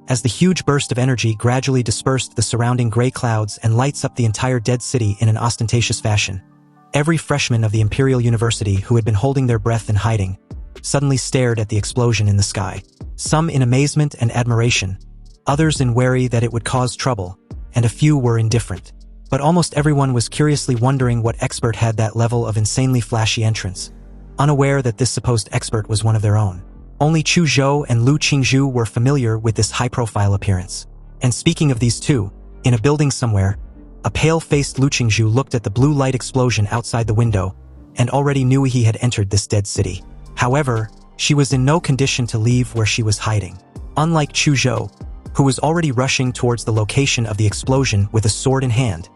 as the huge burst of energy gradually dispersed the surrounding gray clouds and lights up the entire dead city in an ostentatious fashion. Every freshman of the Imperial University who had been holding their breath in hiding suddenly stared at the explosion in the sky, some in amazement and admiration, others in worry that it would cause trouble, and a few were indifferent. But almost everyone was curiously wondering what expert had that level of insanely flashy entrance, unaware that this supposed expert was one of their own. Only Chu Zhou and Lu Qingzhu were familiar with this high-profile appearance. And speaking of these two, in a building somewhere, a pale-faced Lu Qingzhu looked at the blue light explosion outside the window and already knew he had entered this dead city. However, she was in no condition to leave where she was hiding. Unlike Chu Zhou, who was already rushing towards the location of the explosion with a sword in hand,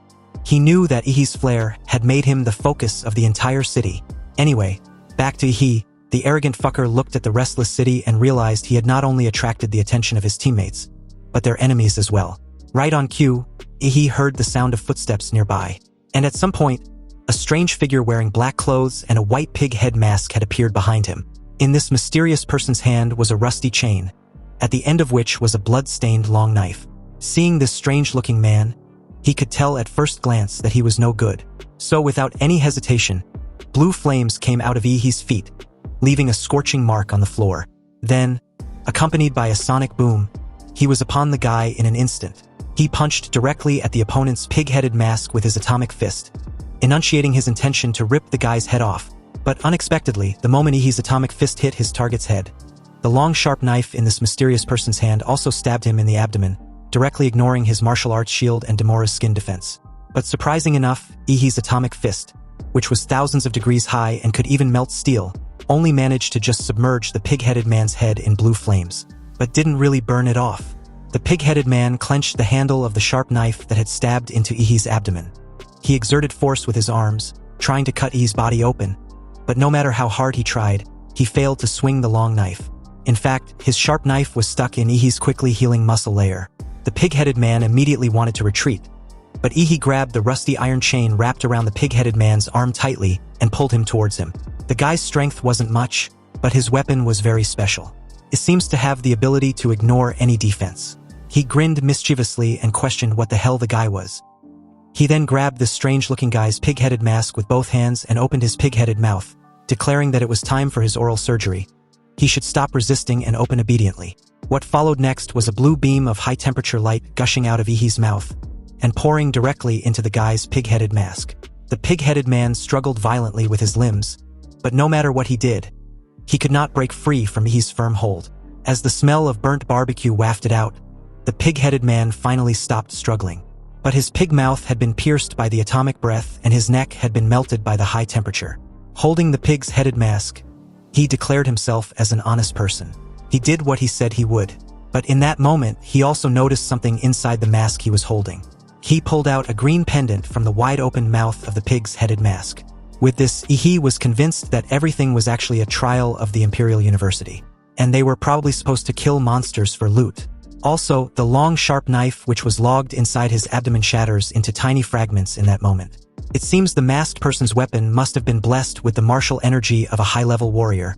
he knew that Yi's flare had made him the focus of the entire city. Anyway, back to Yi, the arrogant fucker looked at the restless city and realized he had not only attracted the attention of his teammates, but their enemies as well. Right on cue, Yi heard the sound of footsteps nearby, and at some point, a strange figure wearing black clothes and a white pig head mask had appeared behind him. In this mysterious person's hand was a rusty chain, at the end of which was a blood-stained long knife. Seeing this strange-looking man, he could tell at first glance that he was no good. So without any hesitation, blue flames came out of Yi's feet, leaving a scorching mark on the floor. Then, accompanied by a sonic boom, he was upon the guy in an instant. He punched directly at the opponent's pig-headed mask with his atomic fist, enunciating his intention to rip the guy's head off. But unexpectedly, the moment Yi's atomic fist hit his target's head, the long sharp knife in this mysterious person's hand also stabbed him in the abdomen, directly ignoring his martial arts shield and Demora's skin defense. But surprising enough, Yi's atomic fist, which was thousands of degrees high and could even melt steel, only managed to just submerge the pig-headed man's head in blue flames, but didn't really burn it off. The pig-headed man clenched the handle of the sharp knife that had stabbed into Yi's abdomen. He exerted force with his arms, trying to cut Yi's body open, but no matter how hard he tried, he failed to swing the long knife. In fact, his sharp knife was stuck in Yi's quickly healing muscle layer. The pig-headed man immediately wanted to retreat, but Yi grabbed the rusty iron chain wrapped around the pig-headed man's arm tightly and pulled him towards him. The guy's strength wasn't much, but his weapon was very special. It seems to have the ability to ignore any defense. He grinned mischievously and questioned what the hell the guy was. He then grabbed this strange-looking guy's pig-headed mask with both hands and opened his pig-headed mouth, declaring that it was time for his oral surgery. He should stop resisting and open obediently. What followed next was a blue beam of high-temperature light gushing out of Yi's mouth and pouring directly into the guy's pig-headed mask. The pig-headed man struggled violently with his limbs, but no matter what he did, he could not break free from Yi's firm hold. As the smell of burnt barbecue wafted out, the pig-headed man finally stopped struggling. But his pig mouth had been pierced by the atomic breath and his neck had been melted by the high temperature. Holding the pig's headed mask, he declared himself as an honest person. He did what he said he would. But in that moment, he also noticed something inside the mask he was holding. He pulled out a green pendant from the wide-open mouth of the pig's headed mask. With this, Yi was convinced that everything was actually a trial of the Imperial University, and they were probably supposed to kill monsters for loot. Also, the long sharp knife which was logged inside his abdomen shatters into tiny fragments in that moment. It seems the masked person's weapon must have been blessed with the martial energy of a high-level warrior,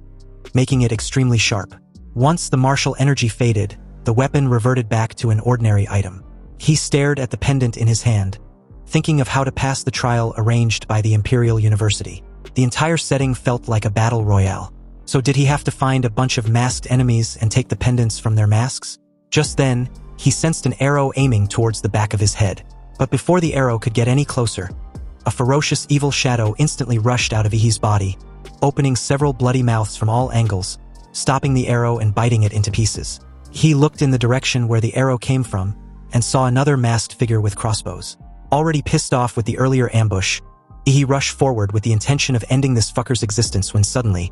making it extremely sharp. Once the martial energy faded, the weapon reverted back to an ordinary item. He stared at the pendant in his hand, thinking of how to pass the trial arranged by the Imperial University. The entire setting felt like a battle royale. So did he have to find a bunch of masked enemies and take the pendants from their masks? Just then, he sensed an arrow aiming towards the back of his head. But before the arrow could get any closer, a ferocious evil shadow instantly rushed out of Yi's body, opening several bloody mouths from all angles, stopping the arrow and biting it into pieces. He looked in the direction where the arrow came from and saw another masked figure with crossbows. Already pissed off with the earlier ambush, Yi rushed forward with the intention of ending this fucker's existence when suddenly,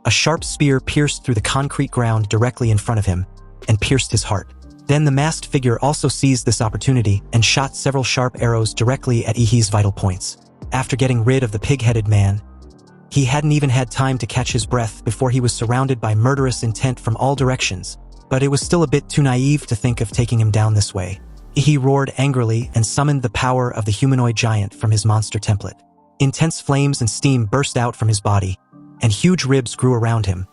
a sharp spear pierced through the concrete ground directly in front of him and pierced his heart. Then the masked figure also seized this opportunity and shot several sharp arrows directly at Yi's vital points. After getting rid of the pig-headed man, he hadn't even had time to catch his breath before he was surrounded by murderous intent from all directions, but it was still a bit too naive to think of taking him down this way. Yi roared angrily and summoned the power of the humanoid giant from his monster template. Intense flames and steam burst out from his body, and huge ribs grew around him,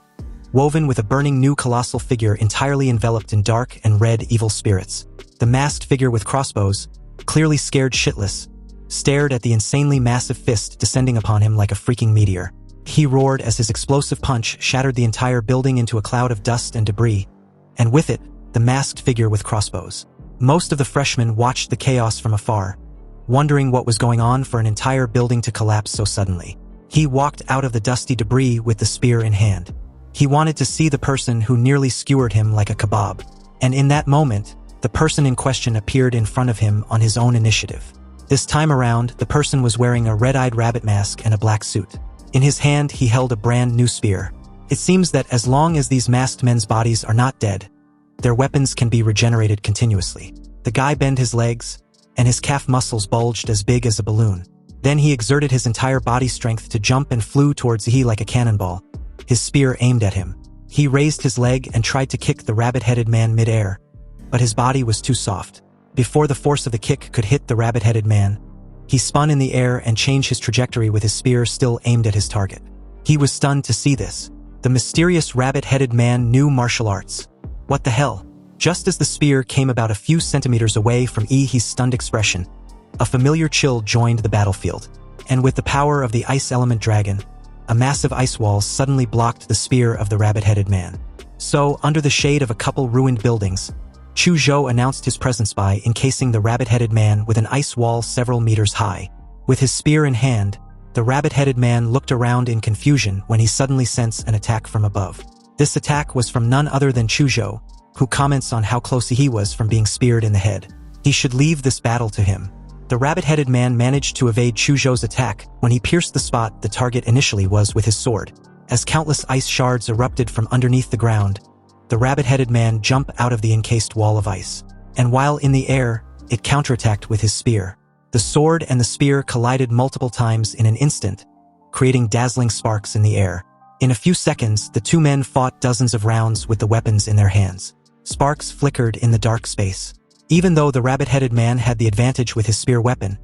woven with a burning new colossal figure entirely enveloped in dark and red evil spirits. The masked figure with crossbows, clearly scared shitless, stared at the insanely massive fist descending upon him like a freaking meteor. He roared as his explosive punch shattered the entire building into a cloud of dust and debris, and with it, the masked figure with crossbows. Most of the freshmen watched the chaos from afar, wondering what was going on for an entire building to collapse so suddenly. He walked out of the dusty debris with the spear in hand. He wanted to see the person who nearly skewered him like a kebab. And in that moment, the person in question appeared in front of him on his own initiative. This time around, the person was wearing a red-eyed rabbit mask and a black suit. In his hand, he held a brand new spear. It seems that as long as these masked men's bodies are not dead, their weapons can be regenerated continuously. The guy bent his legs, and his calf muscles bulged as big as a balloon. Then he exerted his entire body strength to jump and flew towards he like a cannonball, his spear aimed at him. He raised his leg and tried to kick the rabbit-headed man mid-air, but his body was too soft. Before the force of the kick could hit the rabbit-headed man, he spun in the air and changed his trajectory with his spear still aimed at his target. He was stunned to see this. The mysterious rabbit-headed man knew martial arts. What the hell? Just as the spear came about a few centimeters away from He's stunned expression, a familiar chill joined the battlefield. And with the power of the ice element dragon, a massive ice wall suddenly blocked the spear of the rabbit-headed man. So, under the shade of a couple ruined buildings, Chu Zhou announced his presence by encasing the rabbit-headed man with an ice wall several meters high. With his spear in hand, the rabbit-headed man looked around in confusion when he suddenly sensed an attack from above. This attack was from none other than Chu Zhou, who comments on how close he was from being speared in the head. He should leave this battle to him. The rabbit-headed man managed to evade Chu Zhou's attack when he pierced the spot the target initially was with his sword. As countless ice shards erupted from underneath the ground, the rabbit-headed man jumped out of the encased wall of ice. And while in the air, it counterattacked with his spear. The sword and the spear collided multiple times in an instant, creating dazzling sparks in the air. In a few seconds, the two men fought dozens of rounds with the weapons in their hands. Sparks flickered in the dark space. Even though the rabbit-headed man had the advantage with his spear weapon,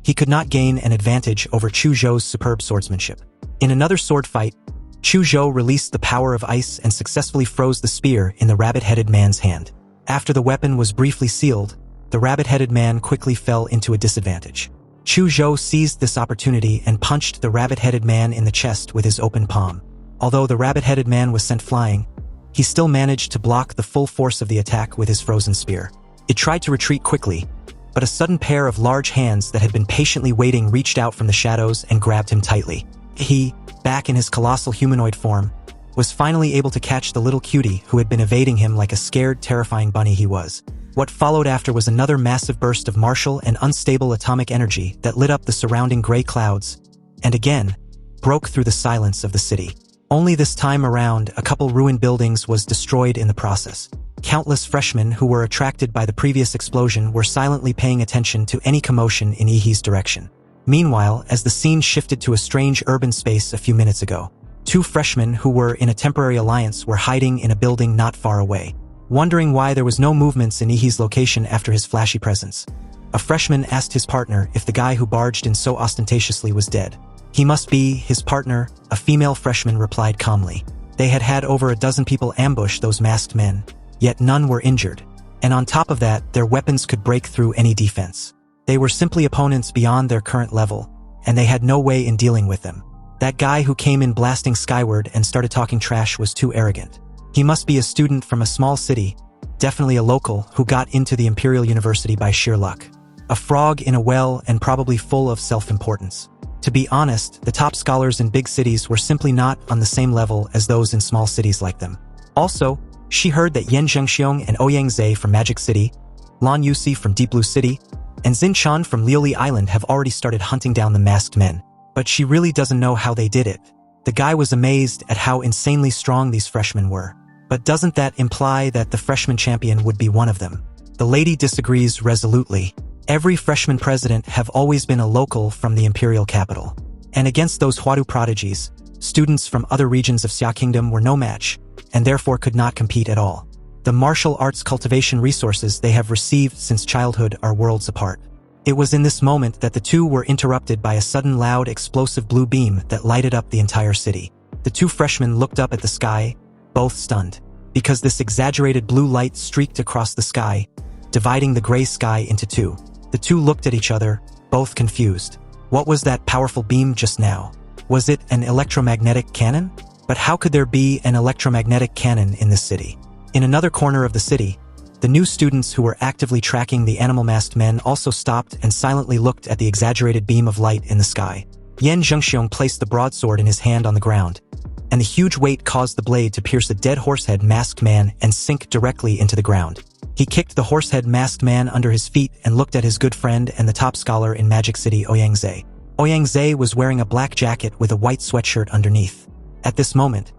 he could not gain an advantage over Chu Zhou's superb swordsmanship. In another sword fight, Chu Zhou released the power of ice and successfully froze the spear in the rabbit-headed man's hand. After the weapon was briefly sealed, the rabbit-headed man quickly fell into a disadvantage. Chu Zhou seized this opportunity and punched the rabbit-headed man in the chest with his open palm. Although the rabbit-headed man was sent flying, he still managed to block the full force of the attack with his frozen spear. It tried to retreat quickly, but a sudden pair of large hands that had been patiently waiting reached out from the shadows and grabbed him tightly. He, back in his colossal humanoid form, was finally able to catch the little cutie who had been evading him like a scared, terrifying bunny he was. What followed after was another massive burst of martial and unstable atomic energy that lit up the surrounding gray clouds, and again, broke through the silence of the city. Only this time around, a couple ruined buildings was destroyed in the process. Countless freshmen who were attracted by the previous explosion were silently paying attention to any commotion in He's direction. Meanwhile, as the scene shifted to a strange urban space a few minutes ago, two freshmen who were in a temporary alliance were hiding in a building not far away. Wondering why there was no movements in He's location after his flashy presence, a freshman asked his partner if the guy who barged in so ostentatiously was dead. He must be his partner, a female freshman replied calmly. They had had over a dozen people ambush those masked men, yet none were injured. And on top of that, their weapons could break through any defense. They were simply opponents beyond their current level, and they had no way in dealing with them. That guy who came in blasting skyward and started talking trash was too arrogant. He must be a student from a small city, definitely a local, who got into the Imperial University by sheer luck. A frog in a well and probably full of self-importance. To be honest, the top scholars in big cities were simply not on the same level as those in small cities like them. Also, she heard that Yan Zhengxiong and Ouyang Zhe from Magic City, Lan Yusi from Deep Blue City, and Xin Chan from Liuli Island have already started hunting down the masked men. But she really doesn't know how they did it. The guy was amazed at how insanely strong these freshmen were. But doesn't that imply that the freshman champion would be one of them? The lady disagrees resolutely. Every freshman president have always been a local from the imperial capital. And against those Huadu prodigies, students from other regions of Xia Kingdom were no match, and therefore could not compete at all. The martial arts cultivation resources they have received since childhood are worlds apart. It was in this moment that the two were interrupted by a sudden loud explosive blue beam that lighted up the entire city. The two freshmen looked up at the sky, both stunned. Because this exaggerated blue light streaked across the sky, dividing the gray sky into two. The two looked at each other, both confused. What was that powerful beam just now? Was it an electromagnetic cannon? But how could there be an electromagnetic cannon in this city? In another corner of the city, the new students who were actively tracking the animal-masked men also stopped and silently looked at the exaggerated beam of light in the sky. Yan Zhengxiong placed the broadsword in his hand on the ground, and the huge weight caused the blade to pierce a dead horsehead masked man and sink directly into the ground. He kicked the horsehead masked man under his feet and looked at his good friend and the top scholar in Magic City, Ouyang-Zhe. Ouyang-Zhe was wearing a black jacket with a white sweatshirt underneath. At this moment,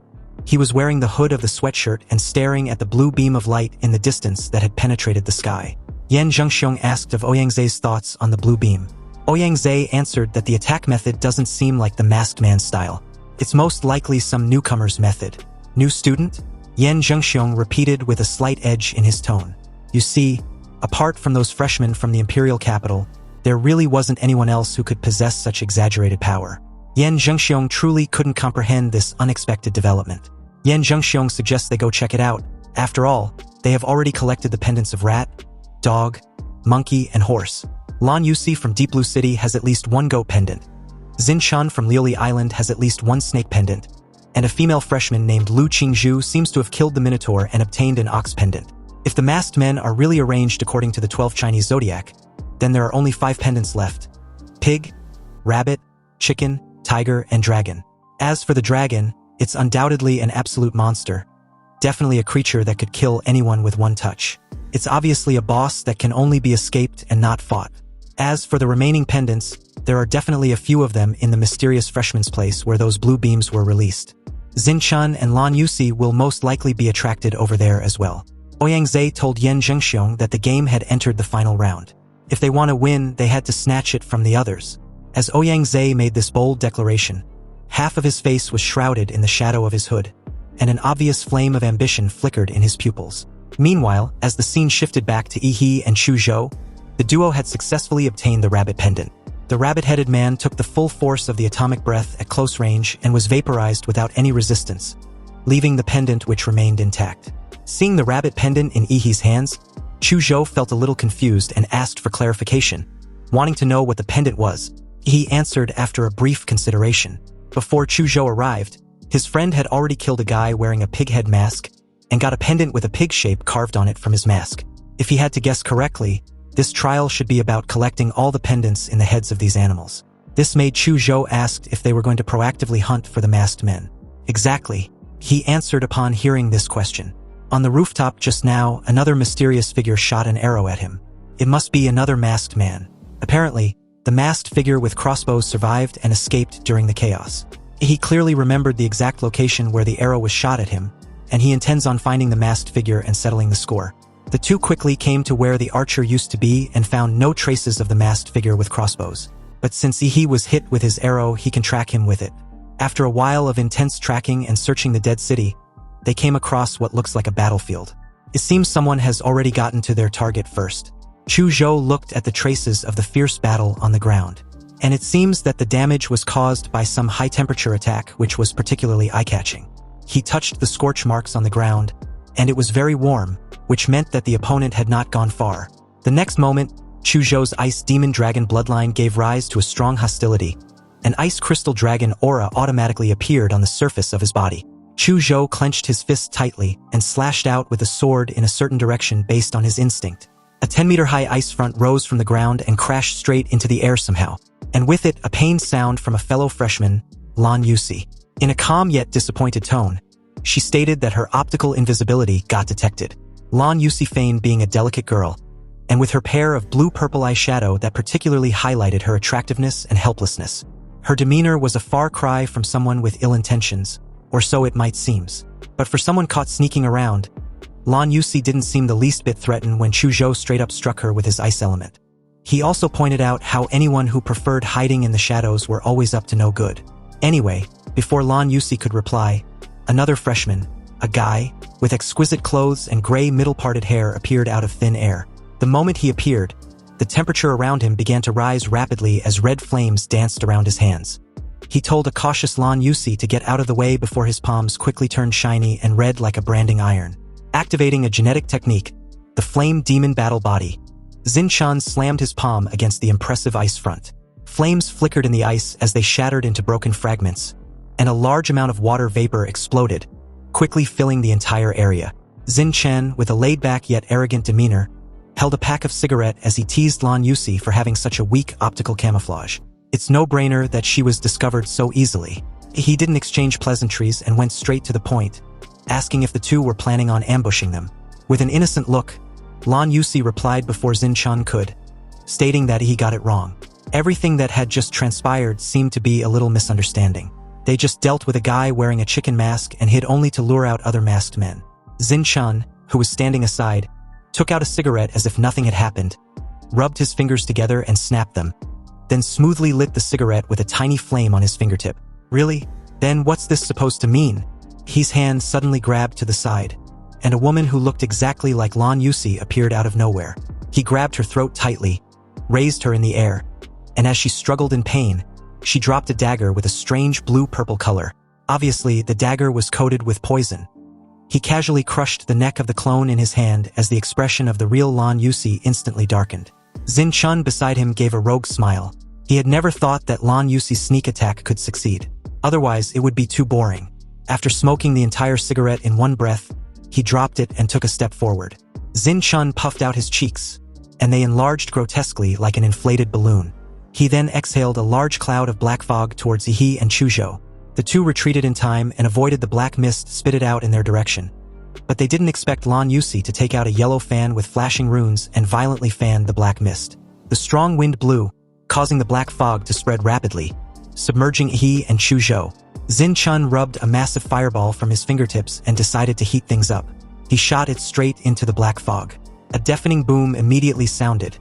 he was wearing the hood of the sweatshirt and staring at the blue beam of light in the distance that had penetrated the sky. Yan Zhengxiong asked of Ouyang-Ze's thoughts on the blue beam. Ouyang-Zhe answered that the attack method doesn't seem like the masked man style. It's most likely some newcomer's method. New student? Yan Zhengxiong repeated with a slight edge in his tone. You see, apart from those freshmen from the imperial capital, there really wasn't anyone else who could possess such exaggerated power. Yan Zhengxiong truly couldn't comprehend this unexpected development. Yan Zhengxiong suggests they go check it out. After all, they have already collected the pendants of rat, dog, monkey, and horse. Lan Yusi from Deep Blue City has at least one goat pendant. Xin Chun from Liuli Island has at least one snake pendant. And a female freshman named Lu Qingzhu seems to have killed the Minotaur and obtained an ox pendant. If the masked men are really arranged according to the 12 Chinese zodiac, then there are only 5 pendants left. Pig, rabbit, chicken, tiger, and dragon. As for the dragon, it's undoubtedly an absolute monster. Definitely a creature that could kill anyone with one touch. It's obviously a boss that can only be escaped and not fought. As for the remaining pendants, there are definitely a few of them in the mysterious freshman's place where those blue beams were released. Xin Chun and Lan Yusi will most likely be attracted over there as well. Ouyang-Zhe told Yan Zhengxiong that the game had entered the final round. If they want to win, they had to snatch it from the others. As Ouyang-Zhe made this bold declaration, half of his face was shrouded in the shadow of his hood, and an obvious flame of ambition flickered in his pupils. Meanwhile, as the scene shifted back to Yi and Chu Zhou, the duo had successfully obtained the rabbit pendant. The rabbit-headed man took the full force of the atomic breath at close range and was vaporized without any resistance, leaving the pendant which remained intact. Seeing the rabbit pendant in Yi's hands, Chu Zhou felt a little confused and asked for clarification, wanting to know what the pendant was. He answered after a brief consideration. Before Chu Zhou arrived, his friend had already killed a guy wearing a pig head mask and got a pendant with a pig shape carved on it from his mask. If he had to guess correctly, this trial should be about collecting all the pendants in the heads of these animals. This made Chu Zhou ask if they were going to proactively hunt for the masked men. Exactly, he answered upon hearing this question. On the rooftop just now, another mysterious figure shot an arrow at him. It must be another masked man. Apparently, the masked figure with crossbows survived and escaped during the chaos. He clearly remembered the exact location where the arrow was shot at him, and he intends on finding the masked figure and settling the score. The two quickly came to where the archer used to be and found no traces of the masked figure with crossbows. But since Yi was hit with his arrow, he can track him with it. After a while of intense tracking and searching the dead city, they came across what looks like a battlefield. It seems someone has already gotten to their target first. Chu Zhou looked at the traces of the fierce battle on the ground, and it seems that the damage was caused by some high-temperature attack which was particularly eye-catching. He touched the scorch marks on the ground, and it was very warm, which meant that the opponent had not gone far. The next moment, Chu Zhou's ice demon dragon bloodline gave rise to a strong hostility. An ice crystal dragon aura automatically appeared on the surface of his body. Chu Zhou clenched his fists tightly and slashed out with a sword in a certain direction based on his instinct. A 10-meter-high ice front rose from the ground and crashed straight into the air somehow, and with it a pained sound from a fellow freshman, Lan Yusi. In a calm yet disappointed tone, she stated that her optical invisibility got detected. Lan Yusi feigned being a delicate girl, and with her pair of blue-purple eyeshadow that particularly highlighted her attractiveness and helplessness. Her demeanor was a far cry from someone with ill intentions, or so it might seem. But for someone caught sneaking around, Lan Yusi didn't seem the least bit threatened when Chu Zhou straight up struck her with his ice element. He also pointed out how anyone who preferred hiding in the shadows were always up to no good. Anyway, before Lan Yusi could reply, another freshman, a guy, with exquisite clothes and gray middle-parted hair appeared out of thin air. The moment he appeared, the temperature around him began to rise rapidly as red flames danced around his hands. He told a cautious Lan Yusi to get out of the way before his palms quickly turned shiny and red like a branding iron. Activating a genetic technique, the Flame Demon Battle Body, Zinchan slammed his palm against the impressive ice front. Flames flickered in the ice as they shattered into broken fragments, and a large amount of water vapor exploded, quickly filling the entire area. Zinchan, with a laid-back yet arrogant demeanor, held a pack of cigarette as he teased Lan Yusi for having such a weak optical camouflage. It's no-brainer that she was discovered so easily. He didn't exchange pleasantries and went straight to the point, asking if the two were planning on ambushing them. With an innocent look, Lan Yusi replied before Zinchan could, stating that he got it wrong. Everything that had just transpired seemed to be a little misunderstanding. They just dealt with a guy wearing a chicken mask and hid only to lure out other masked men. Zinchan, who was standing aside, took out a cigarette as if nothing had happened, rubbed his fingers together and snapped them, then smoothly lit the cigarette with a tiny flame on his fingertip. Really? Then what's this supposed to mean? His hand suddenly grabbed to the side, and a woman who looked exactly like Lan Yusi appeared out of nowhere. He grabbed her throat tightly, raised her in the air, and as she struggled in pain, she dropped a dagger with a strange blue-purple color. Obviously, the dagger was coated with poison. He casually crushed the neck of the clone in his hand as the expression of the real Lan Yusi instantly darkened. Zinchan beside him gave a rogue smile. He had never thought that Lan Yusi's sneak attack could succeed. Otherwise, it would be too boring. After smoking the entire cigarette in one breath, he dropped it and took a step forward. Zinchan puffed out his cheeks, and they enlarged grotesquely like an inflated balloon. He then exhaled a large cloud of black fog towards Yi and Chuzhou. The two retreated in time and avoided the black mist spitted out in their direction. But they didn't expect Lan Yusi to take out a yellow fan with flashing runes and violently fan the black mist. The strong wind blew, causing the black fog to spread rapidly, submerging Yi and Chuzhou. Zinchan rubbed a massive fireball from his fingertips and decided to heat things up. He shot it straight into the black fog. A deafening boom immediately sounded,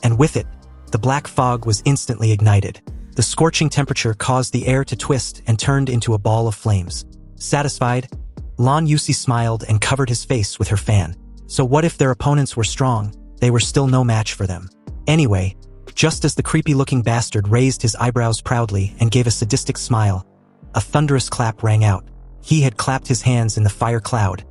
and with it, the black fog was instantly ignited. The scorching temperature caused the air to twist and turned into a ball of flames. Satisfied, Lan Yusi smiled and covered his face with her fan. So what if their opponents were strong? They were still no match for them. Anyway, just as the creepy-looking bastard raised his eyebrows proudly and gave a sadistic smile, a thunderous clap rang out. He had clapped his hands in the fire cloud,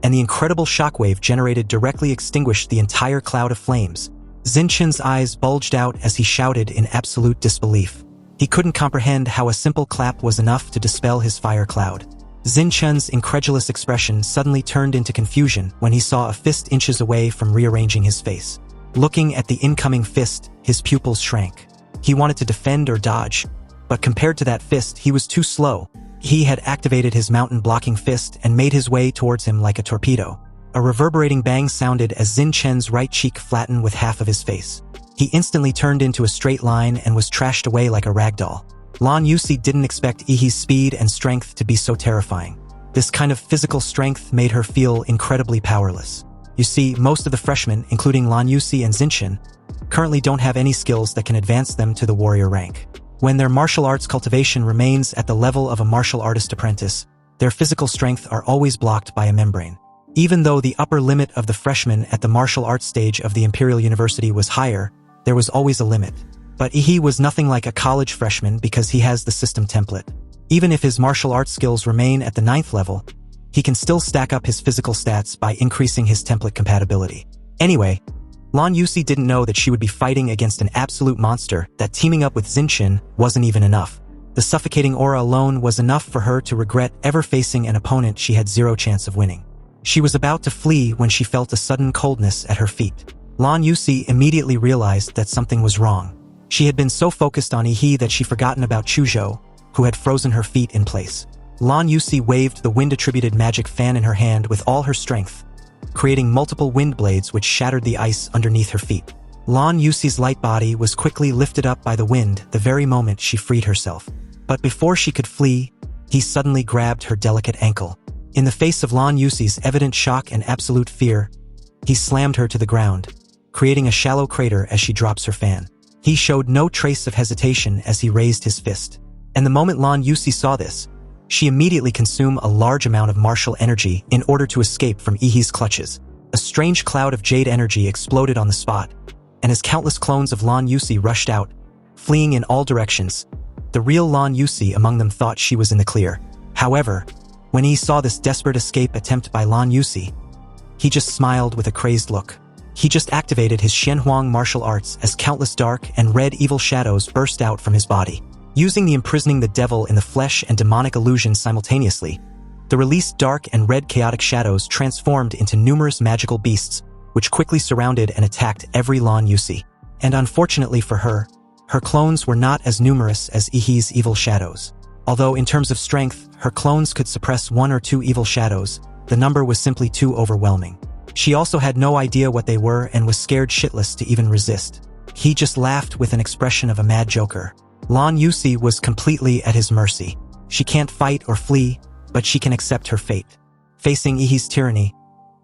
and the incredible shockwave generated directly extinguished the entire cloud of flames. Zinchan's eyes bulged out as he shouted in absolute disbelief. He couldn't comprehend how a simple clap was enough to dispel his fire cloud. Zinchan's incredulous expression suddenly turned into confusion when he saw a fist inches away from rearranging his face. Looking at the incoming fist, his pupils shrank. He wanted to defend or dodge, but compared to that fist, he was too slow. He had activated his mountain-blocking fist and made his way towards him like a torpedo. A reverberating bang sounded as Zinchan's right cheek flattened with half of his face. He instantly turned into a straight line and was trashed away like a ragdoll. Lan Yusi didn't expect Yi's speed and strength to be so terrifying. This kind of physical strength made her feel incredibly powerless. You see, most of the freshmen, including Lan Yusi and Zinchan, currently don't have any skills that can advance them to the warrior rank. When their martial arts cultivation remains at the level of a martial artist apprentice, their physical strength are always blocked by a membrane. Even though the upper limit of the freshmen at the martial arts stage of the Imperial University was higher, there was always a limit. But Yi was nothing like a college freshman because he has the system template. Even if his martial arts skills remain at the 9th level, he can still stack up his physical stats by increasing his template compatibility. Anyway, Lan Yusi didn't know that she would be fighting against an absolute monster, that teaming up with Zinchan wasn't even enough. The suffocating aura alone was enough for her to regret ever facing an opponent she had zero chance of winning. She was about to flee when she felt a sudden coldness at her feet. Lan Yusi immediately realized that something was wrong. She had been so focused on Yi that she'd forgotten about Chuzhou, who had frozen her feet in place. Lan Yusi waved the wind-attributed magic fan in her hand with all her strength, creating multiple wind blades which shattered the ice underneath her feet. Lan Yusi's light body was quickly lifted up by the wind the very moment she freed herself. But before she could flee, he suddenly grabbed her delicate ankle. In the face of Lan Yusi's evident shock and absolute fear, he slammed her to the ground, creating a shallow crater as she drops her fan. He showed no trace of hesitation as he raised his fist. And the moment Lan Yusi saw this, she immediately consumed a large amount of martial energy in order to escape from Yi's clutches. A strange cloud of jade energy exploded on the spot, and as countless clones of Lan Yusi rushed out, fleeing in all directions, The real Lan Yusi among them thought she was in the clear. However, when he saw this desperate escape attempt by Lan Yusi, he just smiled with a crazed look. He just activated his Shenhuang martial arts as countless dark and red evil shadows burst out from his body. Using the imprisoning the devil in the flesh and demonic illusion simultaneously, the released dark and red chaotic shadows transformed into numerous magical beasts, which quickly surrounded and attacked every Lan Yusi. And unfortunately for her, her clones were not as numerous as Ihi's evil shadows. Although in terms of strength, her clones could suppress 1 or 2 evil shadows, the number was simply too overwhelming. She also had no idea what they were and was scared shitless to even resist. He just laughed with an expression of a mad joker. Lan Yusi was completely at his mercy. She can't fight or flee, but she can accept her fate. Facing Ihi's tyranny,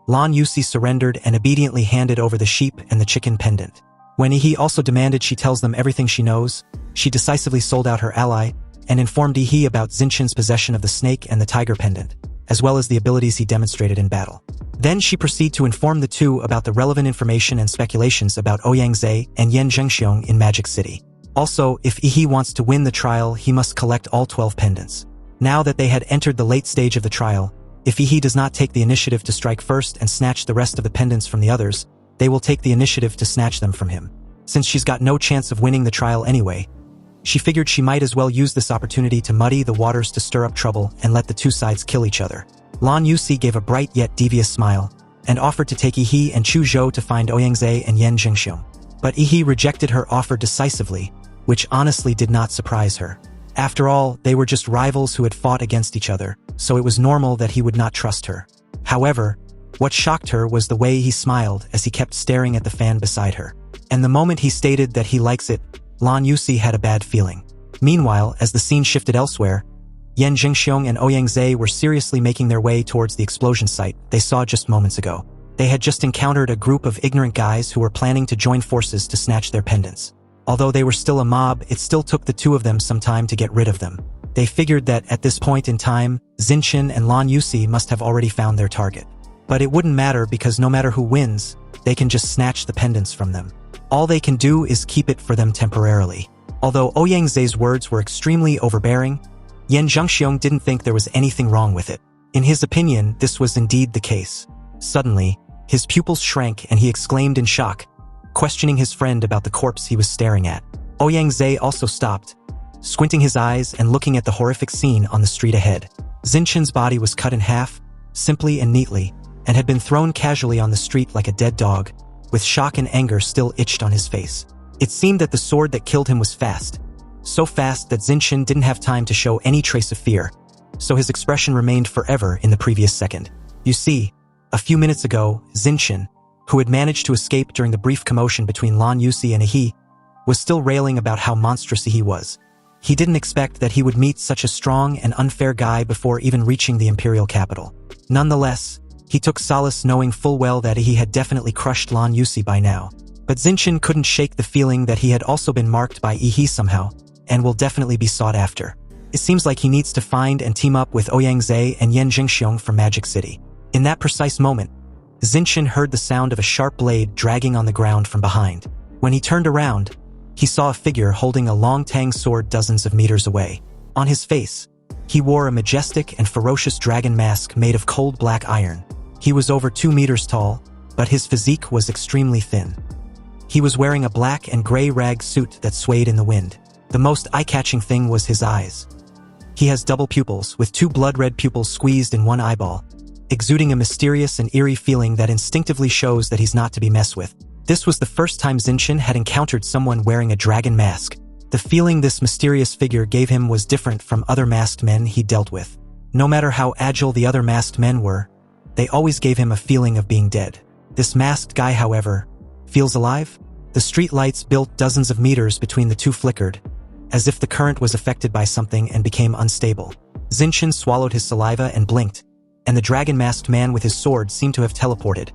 Lan Yusi surrendered and obediently handed over the sheep and the chicken pendant. When Ihi also demanded she tells them everything she knows, she decisively sold out her ally and informed Ihi about Zinchen's possession of the snake and the tiger pendant, as well as the abilities he demonstrated in battle. Then she proceeded to inform the two about the relevant information and speculations about Ouyang and Yan Zhengxiong in Magic City. Also, if Ihi wants to win the trial, he must collect all 12 pendants. Now that they had entered the late stage of the trial, if Ihi does not take the initiative to strike first and snatch the rest of the pendants from the others, they will take the initiative to snatch them from him. Since she's got no chance of winning the trial anyway, she figured she might as well use this opportunity to muddy the waters to stir up trouble and let the two sides kill each other. Lan Yusi gave a bright yet devious smile, and offered to take Ihi and Chu Zhou to find Ouyang and Yan Zhengxiong. But Ihi rejected her offer decisively, which honestly did not surprise her. After all, they were just rivals who had fought against each other, so it was normal that he would not trust her. However, what shocked her was the way he smiled as he kept staring at the fan beside her. And the moment he stated that he likes it, Lan Yusi had a bad feeling. Meanwhile, as the scene shifted elsewhere, Yan Zhengxiong and Ouyang were seriously making their way towards the explosion site they saw just moments ago. They had just encountered a group of ignorant guys who were planning to join forces to snatch their pendants. Although they were still a mob, it still took the two of them some time to get rid of them. They figured that at this point in time, Zinchen and Lan Yusi must have already found their target. But it wouldn't matter because no matter who wins, they can just snatch the pendants from them. All they can do is keep it for them temporarily. Although Ouyang words were extremely overbearing, Yan Zhengxiong didn't think there was anything wrong with it. In his opinion, this was indeed the case. Suddenly, his pupils shrank and he exclaimed in shock, questioning his friend about the corpse he was staring at. Ouyang also stopped, squinting his eyes and looking at the horrific scene on the street ahead. Zinchen's body was cut in half, simply and neatly, and had been thrown casually on the street like a dead dog, with shock and anger still itched on his face. It seemed that the sword that killed him was fast. So fast that Zinchen didn't have time to show any trace of fear, so his expression remained forever in the previous second. You see, a few minutes ago, Zinchen, who had managed to escape during the brief commotion between Lan Yusi and Ihi, was still railing about how monstrous he was. He didn't expect that he would meet such a strong and unfair guy before even reaching the imperial capital. Nonetheless, he took solace knowing full well that he had definitely crushed Lan Yusi by now. But Zinchen couldn't shake the feeling that he had also been marked by Ihi somehow, and will definitely be sought after. It seems like he needs to find and team up with Ouyang and Yan Zhengxiong from Magic City. In that precise moment, Zinchen heard the sound of a sharp blade dragging on the ground from behind. When he turned around, he saw a figure holding a long tang sword dozens of meters away. On his face, he wore a majestic and ferocious dragon mask made of cold black iron. He was over 2 meters tall, but his physique was extremely thin. He was wearing a black and gray rag suit that swayed in the wind. The most eye-catching thing was his eyes. He has double pupils, with 2 blood-red pupils squeezed in one eyeball, exuding a mysterious and eerie feeling that instinctively shows that he's not to be messed with. This was the first time Zinchen had encountered someone wearing a dragon mask. The feeling this mysterious figure gave him was different from other masked men he dealt with. No matter how agile the other masked men were, they always gave him a feeling of being dead. This masked guy, however, feels alive? The street lights built dozens of meters between the two flickered, as if the current was affected by something and became unstable. Zinchen swallowed his saliva and blinked, and the dragon-masked man with his sword seemed to have teleported,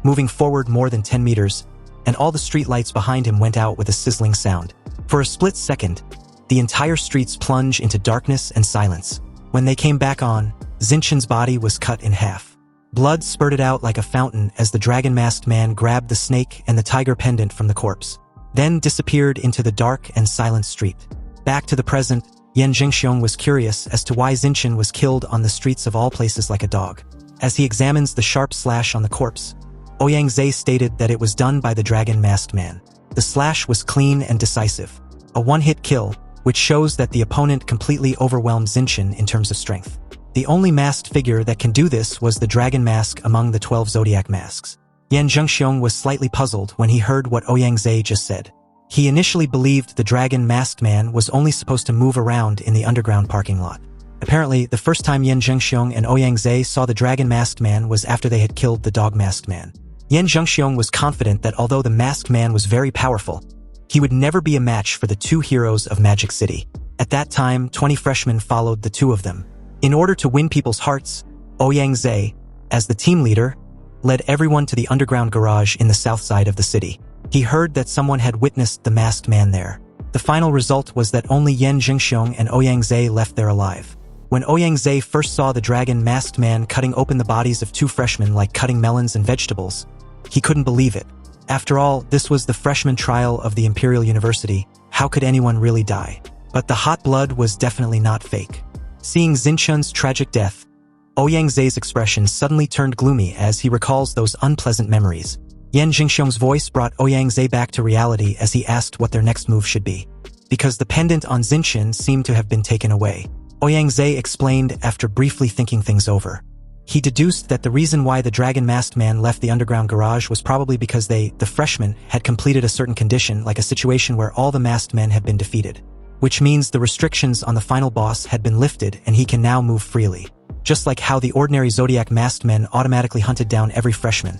moving forward more than 10 meters, and all the street lights behind him went out with a sizzling sound. For a split second, the entire streets plunged into darkness and silence. When they came back on, Zinchen's body was cut in half. Blood spurted out like a fountain as the dragon-masked man grabbed the snake and the tiger pendant from the corpse, then disappeared into the dark and silent street. Back to the present, Yan Jingxiong was curious as to why Xinchen was killed on the streets of all places like a dog. As he examines the sharp slash on the corpse, Ouyang stated that it was done by the dragon masked man. The slash was clean and decisive. A one-hit kill, which shows that the opponent completely overwhelmed Xinchen in terms of strength. The only masked figure that can do this was the dragon mask among the 12 zodiac masks. Yan Zhengxiong was slightly puzzled when he heard what Ouyang just said. He initially believed the dragon masked man was only supposed to move around in the underground parking lot. Apparently, the first time Yan Zhengxiong and Ouyang saw the dragon masked man was after they had killed the dog masked man. Yan Zhengxiong was confident that although the masked man was very powerful, he would never be a match for the two heroes of Magic City. At that time, 20 freshmen followed the two of them. In order to win people's hearts, Ouyang, as the team leader, led everyone to the underground garage in the south side of the city. He heard that someone had witnessed the masked man there. The final result was that only Yan Jingxiong and Ouyang left there alive. When Ouyang first saw the dragon masked man cutting open the bodies of two freshmen like cutting melons and vegetables, he couldn't believe it. After all, this was the freshman trial of the Imperial University. How could anyone really die? But the hot blood was definitely not fake. Seeing Xinchun's tragic death, Ouyang expression suddenly turned gloomy as he recalls those unpleasant memories. Yan Jingxiong's voice brought Ouyang back to reality as he asked what their next move should be. Because the pendant on Xinchen seemed to have been taken away, Ouyang explained after briefly thinking things over. He deduced that the reason why the dragon masked man left the underground garage was probably because the freshmen, had completed a certain condition, like a situation where all the masked men had been defeated. Which means the restrictions on the final boss had been lifted and he can now move freely. Just like how the ordinary Zodiac masked men automatically hunted down every freshman.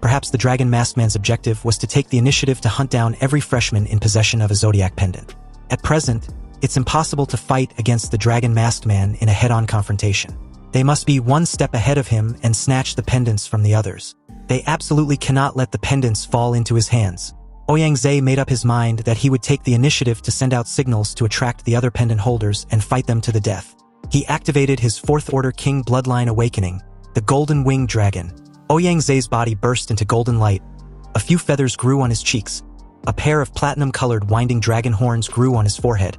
Perhaps the dragon masked man's objective was to take the initiative to hunt down every freshman in possession of a Zodiac pendant. At present, it's impossible to fight against the dragon masked man in a head-on confrontation. They must be one step ahead of him and snatch the pendants from the others. They absolutely cannot let the pendants fall into his hands. Ouyang made up his mind that he would take the initiative to send out signals to attract the other pendant holders and fight them to the death. He activated his fourth order king bloodline awakening, the golden winged dragon. Ouyang body burst into golden light. A few feathers grew on his cheeks. A pair of platinum-colored winding dragon horns grew on his forehead.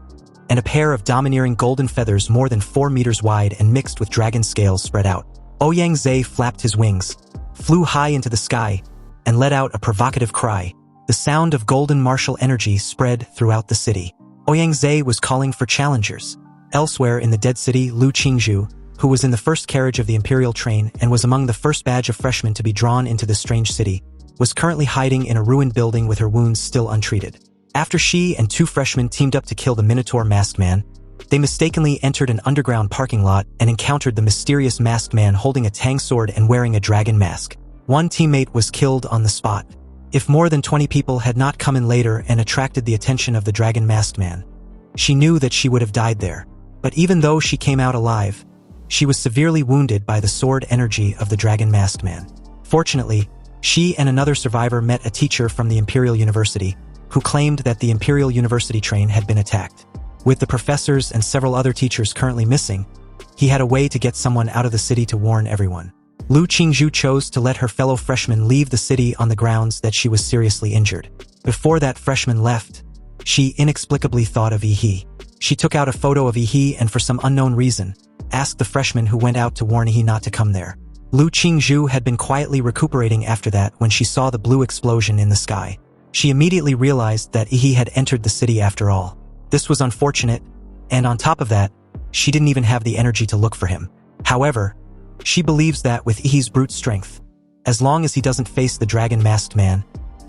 And a pair of domineering golden feathers more than 4 meters wide and mixed with dragon scales spread out. Ouyang flapped his wings, flew high into the sky, and let out a provocative cry. The sound of golden martial energy spread throughout the city. Ouyang was calling for challengers. Elsewhere in the dead city, Lu Qingzhu, who was in the first carriage of the Imperial train and was among the first batch of freshmen to be drawn into this strange city, was currently hiding in a ruined building with her wounds still untreated. After she and 2 freshmen teamed up to kill the Minotaur masked man, they mistakenly entered an underground parking lot and encountered the mysterious masked man holding a tang sword and wearing a dragon mask. One teammate was killed on the spot. If more than 20 people had not come in later and attracted the attention of the dragon masked man, she knew that she would have died there. But even though she came out alive, she was severely wounded by the sword energy of the dragon masked man. Fortunately, she and another survivor met a teacher from the Imperial University, who claimed that the Imperial University train had been attacked. With the professors and several other teachers currently missing, he had a way to get someone out of the city to warn everyone. Lu Qingzhu chose to let her fellow freshman leave the city on the grounds that she was seriously injured. Before that freshman left, she inexplicably thought of Yi. She took out a photo of Yi and for some unknown reason, asked the freshman who went out to warn Yi not to come there. Lu Qingzhu had been quietly recuperating after that when she saw the blue explosion in the sky. She immediately realized that Yi had entered the city after all. This was unfortunate, and on top of that, she didn't even have the energy to look for him. However, she believes that with Yi's brute strength, as long as he doesn't face the dragon masked man,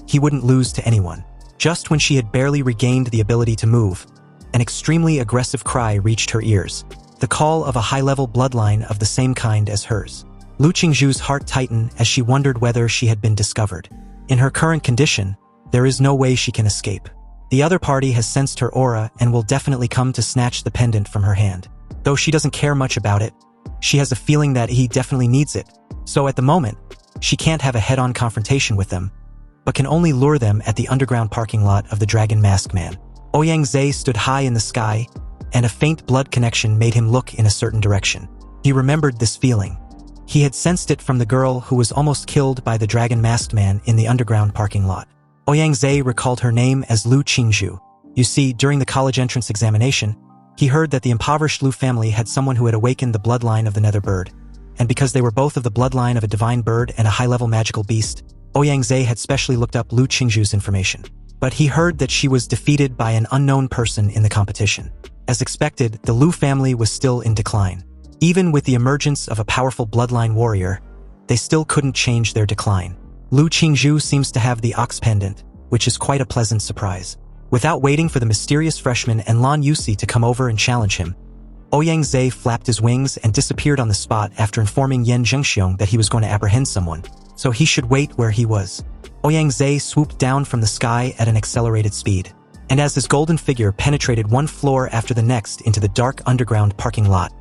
he wouldn't lose to anyone. Just when she had barely regained the ability to move, an extremely aggressive cry reached her ears, the call of a high-level bloodline of the same kind as hers. Lu Qingzhu's heart tightened as she wondered whether she had been discovered. In her current condition, there is no way she can escape. The other party has sensed her aura and will definitely come to snatch the pendant from her hand. Though she doesn't care much about it, she has a feeling that he definitely needs it. So at the moment, she can't have a head-on confrontation with them, but can only lure them at the underground parking lot of the Dragon Masked Man. Ouyang stood high in the sky, and a faint blood connection made him look in a certain direction. He remembered this feeling. He had sensed it from the girl who was almost killed by the Dragon Masked Man in the underground parking lot. Ouyang recalled her name as Lu Qingzhu. You see, during the college entrance examination, He heard that the impoverished Lu family had someone who had awakened the bloodline of the nether bird, and because they were both of the bloodline of a divine bird and a high-level magical beast, Ouyang had specially looked up Lu Qingzhu's information. But he heard that she was defeated by an unknown person in the competition. As expected, the Lu family was still in decline. Even with the emergence of a powerful bloodline warrior, they still couldn't change their decline. Lu Qingzhu seems to have the ox pendant, which is quite a pleasant surprise. Without waiting for the mysterious freshman and Lan Yusi to come over and challenge him, Ouyang flapped his wings and disappeared on the spot after informing Yan Zhengxiong that he was going to apprehend someone, so he should wait where he was. Ouyang swooped down from the sky at an accelerated speed, and as his golden figure penetrated one floor after the next into the dark underground parking lot,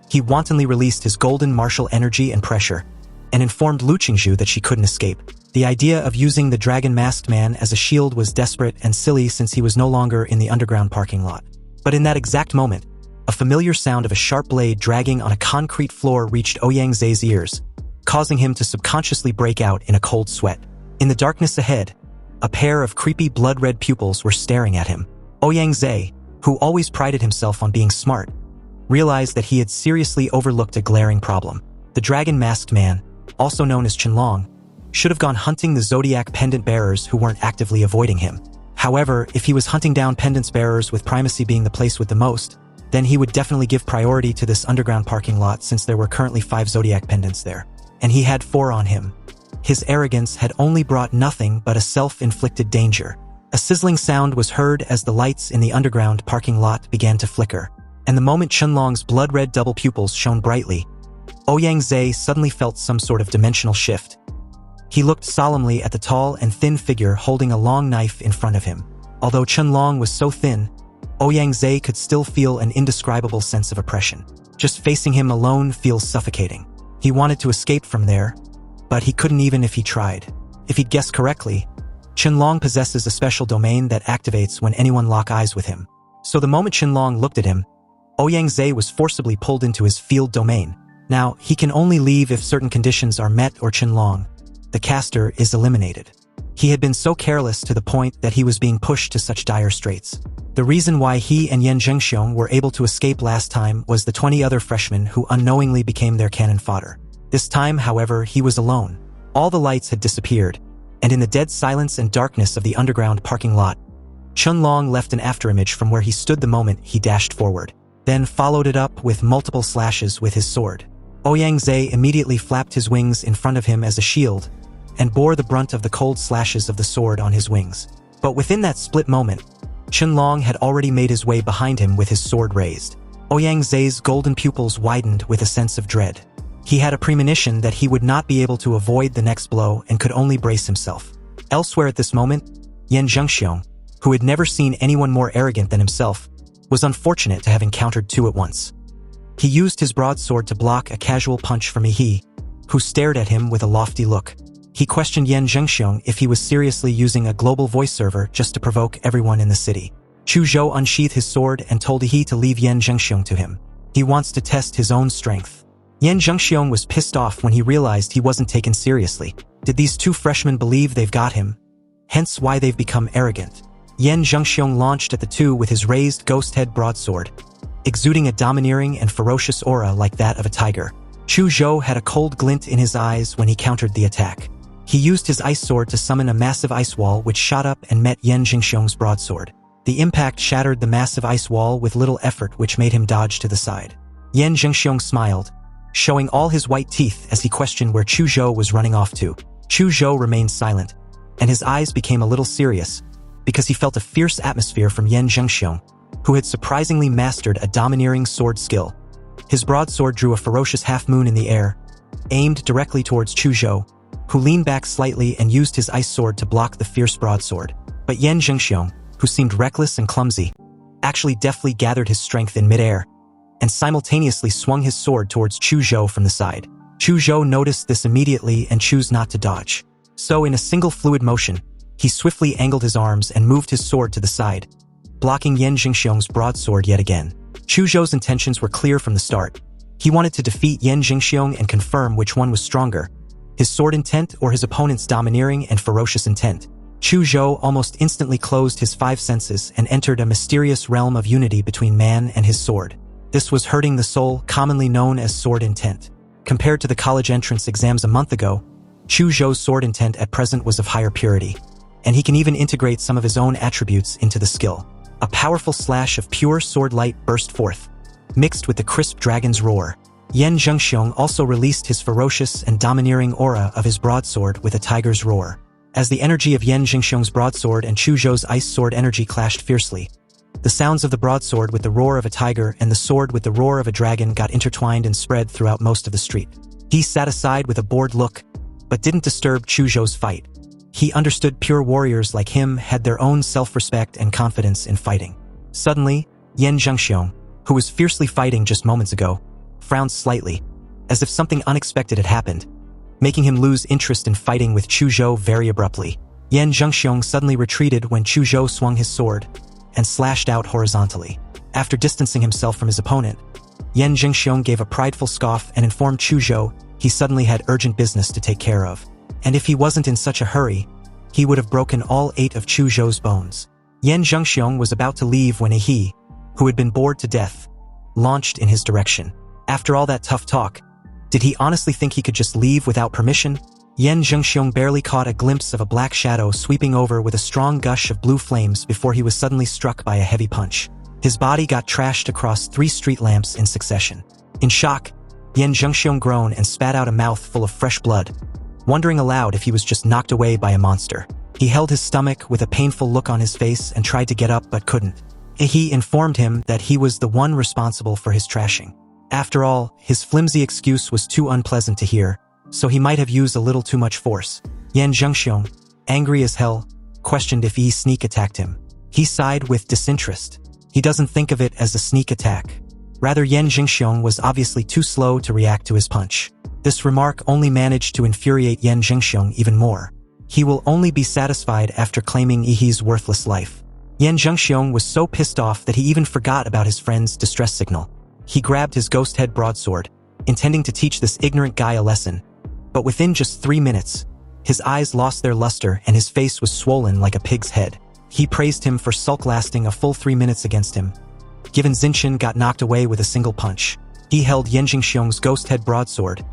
he wantonly released his golden martial energy and pressure, and informed Lu Qingzhu that she couldn't escape. The idea of using the dragon-masked man as a shield was desperate and silly since he was no longer in the underground parking lot. But in that exact moment, a familiar sound of a sharp blade dragging on a concrete floor reached Ouyang ears, causing him to subconsciously break out in a cold sweat. In the darkness ahead, a pair of creepy blood-red pupils were staring at him. Ouyang, who always prided himself on being smart, realized that he had seriously overlooked a glaring problem. The dragon-masked man, also known as Qianlong, should have gone hunting the zodiac pendant bearers who weren't actively avoiding him. However, if he was hunting down pendants bearers with primacy being the place with the most, then he would definitely give priority to this underground parking lot since there were currently 5 zodiac pendants there. And he had 4 on him. His arrogance had only brought nothing but a self-inflicted danger. A sizzling sound was heard as the lights in the underground parking lot began to flicker, and the moment Qianlong's blood-red double pupils shone brightly, Ouyang suddenly felt some sort of dimensional shift. He looked solemnly at the tall and thin figure holding a long knife in front of him. Although Qianlong was so thin, Ouyang could still feel an indescribable sense of oppression. Just facing him alone feels suffocating. He wanted to escape from there, but he couldn't even if he tried. If he'd guessed correctly, Qianlong possesses a special domain that activates when anyone lock eyes with him. So the moment Qianlong looked at him, Ouyang was forcibly pulled into his field domain. Now, he can only leave if certain conditions are met or Qianlong, the caster, is eliminated. He had been so careless to the point that he was being pushed to such dire straits. The reason why he and Yan Zhengxiong were able to escape last time was the 20 other freshmen who unknowingly became their cannon fodder. This time, however, he was alone. All the lights had disappeared, and in the dead silence and darkness of the underground parking lot, Qianlong left an afterimage from where he stood the moment he dashed forward, then followed it up with multiple slashes with his sword. Ouyang immediately flapped his wings in front of him as a shield, and bore the brunt of the cold slashes of the sword on his wings. But within that split moment, Qianlong had already made his way behind him with his sword raised. Ouyang golden pupils widened with a sense of dread. He had a premonition that he would not be able to avoid the next blow and could only brace himself. Elsewhere at this moment, Yan Zhengxiong, who had never seen anyone more arrogant than himself, was unfortunate to have encountered 2 at once. He used his broadsword to block a casual punch from He, who stared at him with a lofty look. He questioned Yan Zhengxiong if he was seriously using a global voice server just to provoke everyone in the city. Chu Zhou unsheathed his sword and told He to leave Yan Zhengxiong to him. He wants to test his own strength. Yan Zhengxiong was pissed off when he realized he wasn't taken seriously. Did these 2 freshmen believe they've got him? Hence why they've become arrogant. Yan Zhengxiong launched at the 2 with his raised ghost head broadsword, exuding a domineering and ferocious aura like that of a tiger. Chu Zhou had a cold glint in his eyes when he countered the attack. He used his ice sword to summon a massive ice wall which shot up and met Yan Zhengxiong's broadsword. The impact shattered the massive ice wall with little effort, which made him dodge to the side. Yan Zhengxiong smiled, showing all his white teeth as he questioned where Chu Zhou was running off to. Chu Zhou remained silent, and his eyes became a little serious, because he felt a fierce atmosphere from Yan Zhengxiong, who had surprisingly mastered a domineering sword skill. His broadsword drew a ferocious half-moon in the air, aimed directly towards Chu Zhou, who leaned back slightly and used his ice sword to block the fierce broadsword. But Yan Zhengxiong, who seemed reckless and clumsy, actually deftly gathered his strength in midair, and simultaneously swung his sword towards Chu Zhou from the side. Chu Zhou noticed this immediately and chose not to dodge. So in a single fluid motion, he swiftly angled his arms and moved his sword to the side, blocking Yan Zhengxiong's broadsword yet again. Chu Zhou's intentions were clear from the start. He wanted to defeat Yan Zhengxiong and confirm which one was stronger, his sword intent or his opponent's domineering and ferocious intent. Chu Zhou almost instantly closed his 5 senses and entered a mysterious realm of unity between man and his sword. This was hurting the soul, commonly known as sword intent. Compared to the college entrance exams a month ago, Chu Zhou's sword intent at present was of higher purity, and he can even integrate some of his own attributes into the skill. A powerful slash of pure sword light burst forth, mixed with the crisp dragon's roar. Yan Zhengxiong also released his ferocious and domineering aura of his broadsword with a tiger's roar. As the energy of Yan Zhengxiong's broadsword and Chu Zhou's ice sword energy clashed fiercely, the sounds of the broadsword with the roar of a tiger and the sword with the roar of a dragon got intertwined and spread throughout most of the street. He sat aside with a bored look, but didn't disturb Chu Zhou's fight. He understood pure warriors like him had their own self-respect and confidence in fighting. Suddenly, Yan Zhengxiong, who was fiercely fighting just moments ago, frowned slightly, as if something unexpected had happened, making him lose interest in fighting with Chu Zhou very abruptly. Yan Zhengxiong suddenly retreated when Chu Zhou swung his sword and slashed out horizontally. After distancing himself from his opponent, Yan Zhengxiong gave a prideful scoff and informed Chu Zhou he suddenly had urgent business to take care of, and if he wasn't in such a hurry, he would have broken all 8 of Chu Zhou's bones. Yan Zhengxiong was about to leave when he, who had been bored to death, launched in his direction. After all that tough talk, did he honestly think he could just leave without permission? Yan Zhengxiong barely caught a glimpse of a black shadow sweeping over with a strong gush of blue flames before he was suddenly struck by a heavy punch. His body got trashed across 3 street lamps in succession. In shock, Yan Zhengxiong groaned and spat out a mouth full of fresh blood, wondering aloud if he was just knocked away by a monster. He held his stomach with a painful look on his face and tried to get up but couldn't. He informed him that he was the one responsible for his trashing. After all, his flimsy excuse was too unpleasant to hear, so he might have used a little too much force. Yan Zhengxiong, angry as hell, questioned if he sneak attacked him. He sighed with disinterest. He doesn't think of it as a sneak attack. Rather, Yan Zhengxiong was obviously too slow to react to his punch. This remark only managed to infuriate Yan Zhengxiong even more. He will only be satisfied after claiming Yihe's worthless life. Yan Zhengxiong was so pissed off that he even forgot about his friend's distress signal. He grabbed his ghost head broadsword, intending to teach this ignorant guy a lesson, but within just 3 minutes, his eyes lost their luster and his face was swollen like a pig's head. He praised him for sulk lasting a full 3 minutes against him. Given Zinshin got knocked away with a single punch, he held Yan Zhengxiong's ghost head broadsword,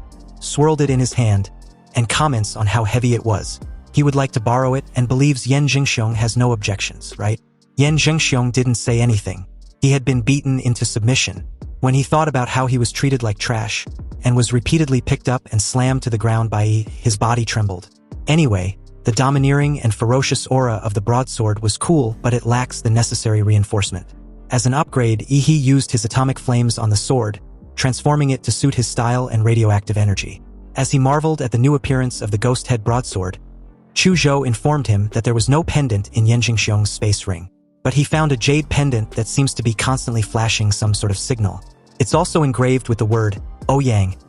swirled it in his hand, and comments on how heavy it was. He would like to borrow it and believes Yan Zhengxiong has no objections, right? Yan Zhengxiong didn't say anything. He had been beaten into submission. When he thought about how he was treated like trash, and was repeatedly picked up and slammed to the ground by his body trembled. Anyway, the domineering and ferocious aura of the broadsword was cool, but it lacks the necessary reinforcement. As an upgrade, Yi used his atomic flames on the sword, transforming it to suit his style and radioactive energy. As he marveled at the new appearance of the ghost head broadsword, Chu Zhou informed him that there was no pendant in Yan Zhengxiong's space ring, but he found a jade pendant that seems to be constantly flashing some sort of signal. It's also engraved with the word, Ouyang,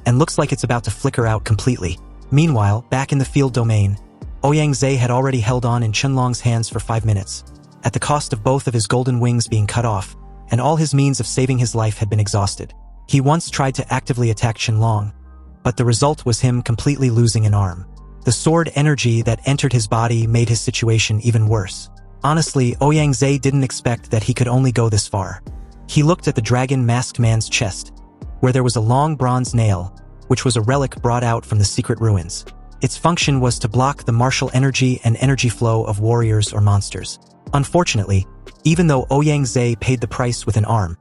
and looks like it's about to flicker out completely. Meanwhile, back in the field domain, Ouyang Zhe had already held on in Qianlong's hands for 5 minutes, at the cost of both of his golden wings being cut off, and all his means of saving his life had been exhausted. He once tried to actively attack Qianlong, but the result was him completely losing an arm. The sword energy that entered his body made his situation even worse. Honestly, Ouyang Zhe didn't expect that he could only go this far. He looked at the dragon-masked man's chest, where there was a long bronze nail, which was a relic brought out from the secret ruins. Its function was to block the martial energy and energy flow of warriors or monsters. Unfortunately, even though Ouyang Zhe paid the price with an arm,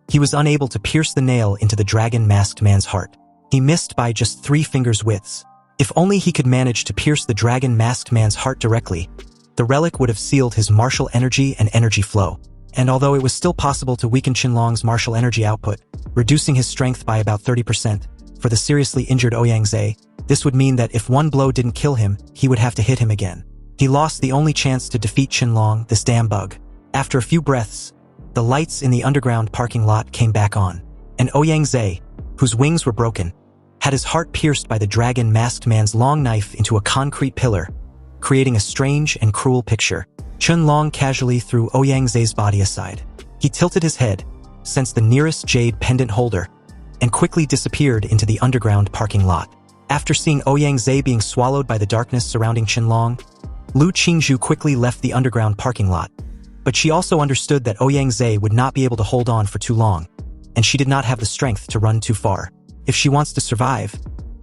he was unable to pierce the nail into the dragon-masked man's heart. He missed by just 3 fingers' widths. If only he could manage to pierce the dragon-masked man's heart directly, the relic would have sealed his martial energy and energy flow. And although it was still possible to weaken Qianlong's martial energy output, reducing his strength by about 30%, for the seriously injured Ouyang Zhe, this would mean that if one blow didn't kill him, he would have to hit him again. He lost the only chance to defeat Qianlong, this damn bug. After a few breaths, the lights in the underground parking lot came back on, and Ouyang Zhe, whose wings were broken, had his heart pierced by the dragon-masked man's long knife into a concrete pillar, creating a strange and cruel picture. Qianlong casually threw Ouyang Zhe's body aside. He tilted his head, sensed the nearest jade pendant holder, and quickly disappeared into the underground parking lot. After seeing Ouyang Zhe being swallowed by the darkness surrounding Qianlong, Lu Qingzhu quickly left the underground parking lot. But she also understood that Ouyang Zhe would not be able to hold on for too long, and she did not have the strength to run too far. If she wants to survive,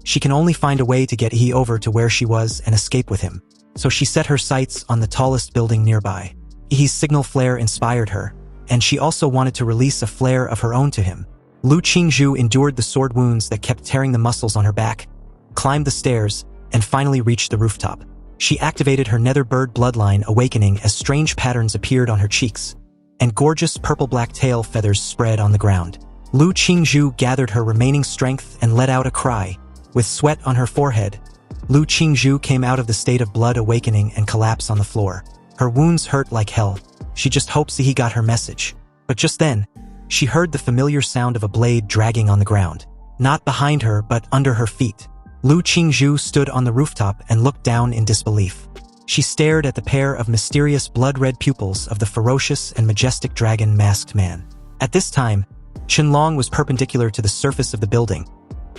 she can only find a way to get He over to where she was and escape with him. So she set her sights on the tallest building nearby. He's signal flare inspired her, and she also wanted to release a flare of her own to him. Lu Qingzhu endured the sword wounds that kept tearing the muscles on her back, climbed the stairs, and finally reached the rooftop. She activated her nether bird bloodline awakening as strange patterns appeared on her cheeks, and gorgeous purple-black tail feathers spread on the ground. Lu Qingzhu gathered her remaining strength and let out a cry. With sweat on her forehead, Lu Qingzhu came out of the state of blood awakening and collapsed on the floor. Her wounds hurt like hell. She just hopes he got her message. But just then, she heard the familiar sound of a blade dragging on the ground. Not behind her, but under her feet. Lu Qingzhu stood on the rooftop and looked down in disbelief. She stared at the pair of mysterious blood-red pupils of the ferocious and majestic dragon masked man. At this time, Qianlong was perpendicular to the surface of the building,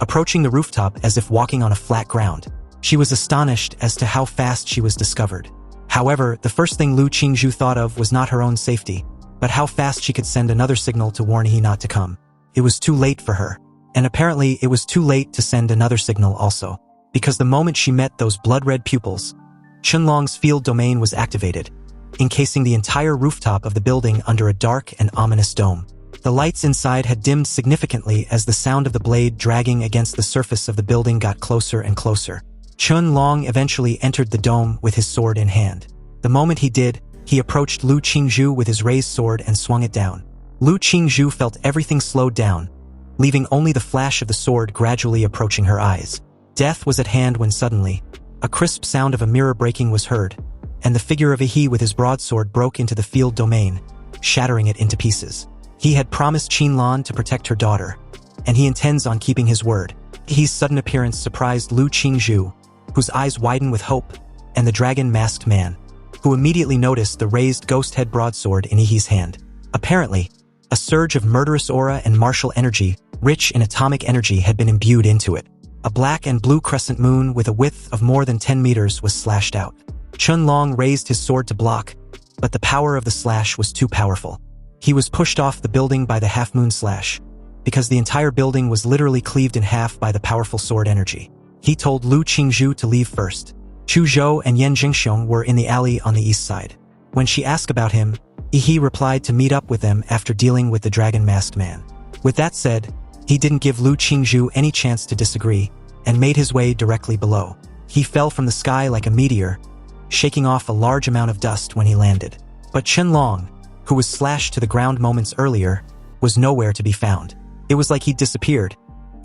approaching the rooftop as if walking on a flat ground. She was astonished as to how fast she was discovered. However, the first thing Lu Qingzhu thought of was not her own safety, but how fast she could send another signal to warn he not to come. It was too late for her. And apparently it was too late to send another signal also, because the moment she met those blood-red pupils, Qianlong's field domain was activated, encasing the entire rooftop of the building under a dark and ominous dome. The lights inside had dimmed significantly as the sound of the blade dragging against the surface of the building got closer and closer. Qianlong eventually entered the dome with his sword in hand. The moment he did, he approached Lu Qingzhu with his raised sword and swung it down. Lu Qingzhu felt everything slowed down, leaving only the flash of the sword gradually approaching her eyes. Death was at hand when suddenly, a crisp sound of a mirror breaking was heard, and the figure of a he with his broadsword broke into the field domain, shattering it into pieces. He had promised Qianlong to protect her daughter, and he intends on keeping his word. He's sudden appearance surprised Lu Qingzhu, whose eyes widened with hope, and the dragon-masked man, who immediately noticed the raised ghost-head broadsword in Ihi's hand. Apparently, a surge of murderous aura and martial energy, rich in atomic energy, had been imbued into it. A black and blue crescent moon with a width of more than 10 meters was slashed out. Qianlong raised his sword to block, but the power of the slash was too powerful. He was pushed off the building by the half-moon slash, because the entire building was literally cleaved in half by the powerful sword energy. He told Lu Qingzhu to leave first. Chu Zhou and Yan Jingxiong were in the alley on the east side. When she asked about him, He replied to meet up with them after dealing with the dragon-masked man. With that said, he didn't give Lu Qingzhu any chance to disagree, and made his way directly below. He fell from the sky like a meteor, shaking off a large amount of dust when he landed. But Qianlong, who was slashed to the ground moments earlier, was nowhere to be found. It was like he'd disappeared,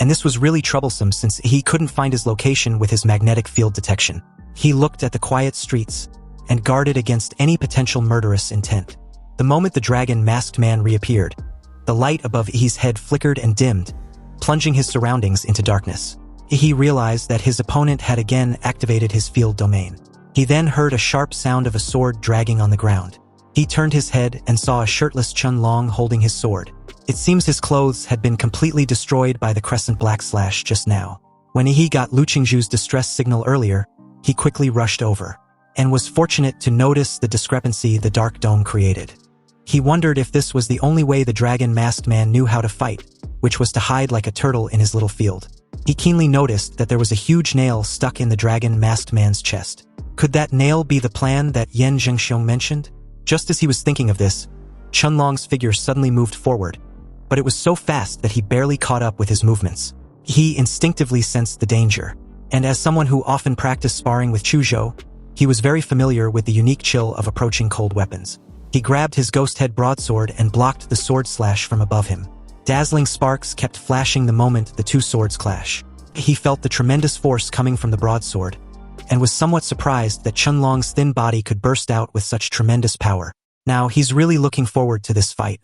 and this was really troublesome since he couldn't find his location with his magnetic field detection. He looked at the quiet streets and guarded against any potential murderous intent. The moment the dragon-masked man reappeared, the light above Ihi's head flickered and dimmed, plunging his surroundings into darkness. Ihi realized that his opponent had again activated his field domain. He then heard a sharp sound of a sword dragging on the ground. He turned his head and saw a shirtless Qianlong holding his sword. It seems his clothes had been completely destroyed by the crescent black slash just now. When Ihi got Lu Qingzhu's distress signal earlier, he quickly rushed over, and was fortunate to notice the discrepancy the dark dome created. He wondered if this was the only way the dragon-masked man knew how to fight, which was to hide like a turtle in his little field. He keenly noticed that there was a huge nail stuck in the dragon-masked man's chest. Could that nail be the plan that Yan Jingxiong mentioned? Just as he was thinking of this, Qianlong's figure suddenly moved forward, but it was so fast that he barely caught up with his movements. He instinctively sensed the danger, and as someone who often practiced sparring with Chu Zhou, he was very familiar with the unique chill of approaching cold weapons. He grabbed his ghost-head broadsword and blocked the sword slash from above him. Dazzling sparks kept flashing the moment the two swords clash. He felt the tremendous force coming from the broadsword, and was somewhat surprised that Qianlong's thin body could burst out with such tremendous power. Now he's really looking forward to this fight.